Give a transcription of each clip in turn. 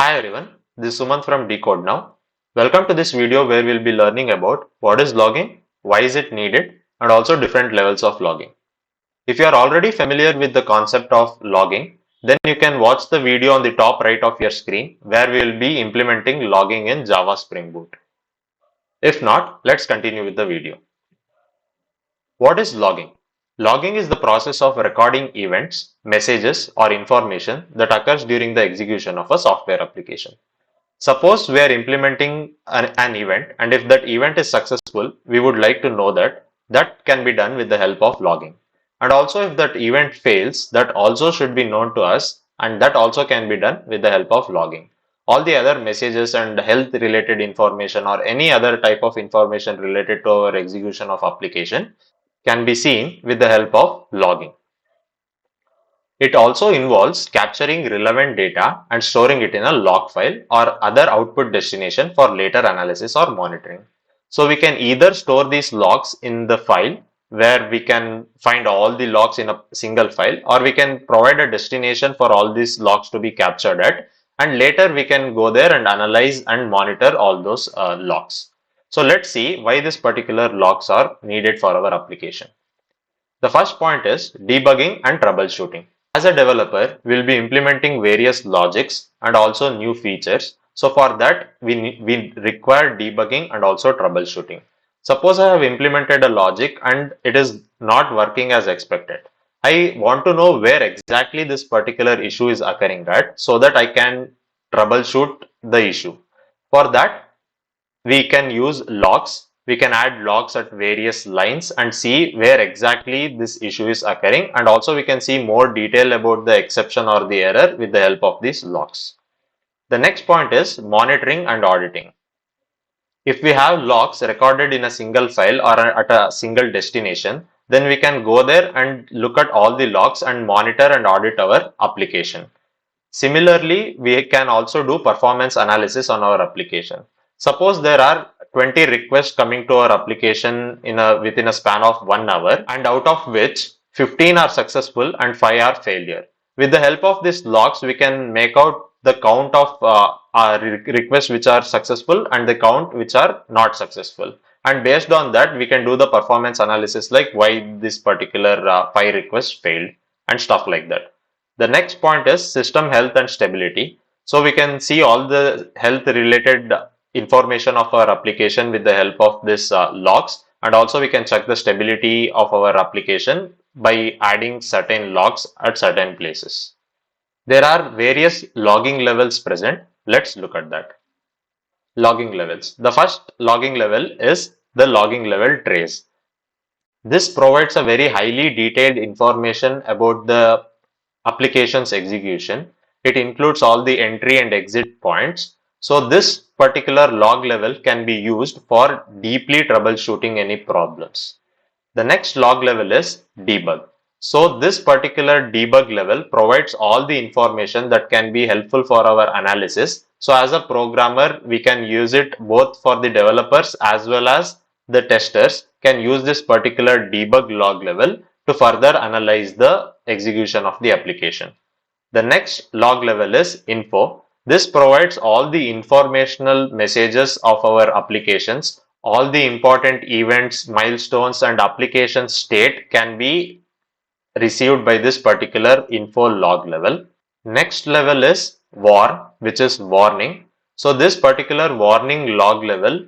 Hi everyone, this is Suman from Decode Now. Welcome to this video where we'll be learning about what is logging, why is it needed, and also different levels of logging. If you are already familiar with the concept of logging, then you can watch the video on the top right of your screen where we will be implementing logging in Java Spring Boot. If not, let's continue with the video. What is logging? Logging is the process of recording events, messages, or information that occurs during the execution of a software application. Suppose we are implementing an event, and if that event is successful, we would like to know that can be done with the help of logging. And also if that event fails, that also should be known to us, and that also can be done with the help of logging. All the other messages and health related information or any other type of information related to our execution of application can be seen with the help of logging. It also involves capturing relevant data and storing it in a log file or other output destination for later analysis or monitoring. So we can either store these logs in the file where we can find all the logs in a single file, or we can provide a destination for all these logs to be captured at, and later we can go there and analyze and monitor all those logs. So let's see why this particular logs are needed for our application. The first point is debugging and troubleshooting. As a developer, we'll be implementing various logics and also new features. So for that, we require debugging and also troubleshooting. Suppose I have implemented a logic and it is not working as expected. I want to know where exactly this particular issue is occurring at so that I can troubleshoot the issue. For that, we can use logs. We can add logs at various lines and see where exactly this issue is occurring, and also we can see more detail about the exception or the error with the help of these logs. The next point is monitoring and auditing. If we have logs recorded in a single file or at a single destination, then we can go there and look at all the logs and monitor and audit our application. Similarly, we can also do performance analysis on our application. Suppose there are 20 requests coming to our application within a span of 1 hour, and out of which 15 are successful and 5 are failure. With the help of these logs, we can make out the count of requests which are successful and the count which are not successful. And based on that, we can do the performance analysis like why this particular 5 requests failed and stuff like that. The next point is system health and stability. So we can see all the health related information of our application with the help of this logs, and also we can check the stability of our application by adding certain logs at certain places. There are various logging levels present. Let's look at that. Logging levels. The first logging level is the logging level trace. This provides a very highly detailed information about the application's execution. It includes all the entry and exit points. So this particular log level can be used for deeply troubleshooting any problems. The next log level is debug. So this particular debug level provides all the information that can be helpful for our analysis. So as a programmer, we can use it both for the developers as well as the testers can use this particular debug log level to further analyze the execution of the application. The next log level is info. This provides all the informational messages of our applications. All the important events, milestones, and application state can be received by this particular info log level. Next level is warn, which is warning. So this particular warning log level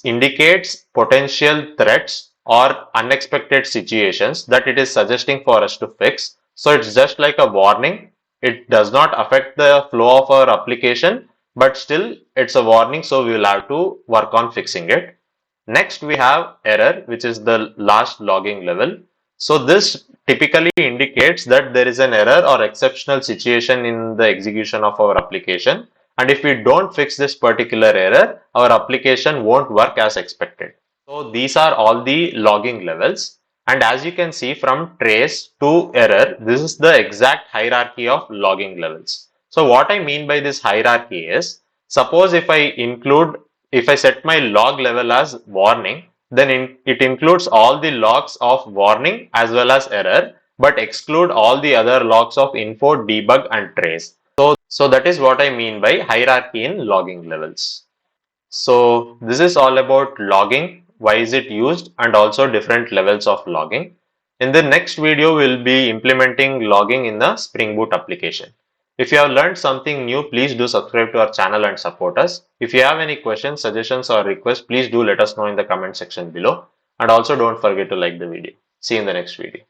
indicates potential threats or unexpected situations that it is suggesting for us to fix. So it's just like a warning. It does not affect the flow of our application, but still it's a warning, so we will have to work on fixing it. Next we have error, which is the last logging level. So this typically indicates that there is an error or exceptional situation in the execution of our application. And if we don't fix this particular error, our application won't work as expected. So these are all the logging levels. And as you can see from trace to error, this is the exact hierarchy of logging levels. So what I mean by this hierarchy is, suppose if I set my log level as warning, then it includes all the logs of warning as well as error, but exclude all the other logs of info, debug and trace. So that is what I mean by hierarchy in logging levels. So this is all about logging, why is it used, and also different levels of logging. In the next video, we'll be implementing logging in the Spring Boot application. If you have learned something new, please do subscribe to our channel and support us. If you have any questions, suggestions or requests, please do let us know in the comment section below. And also don't forget to like the video. See you in the next video.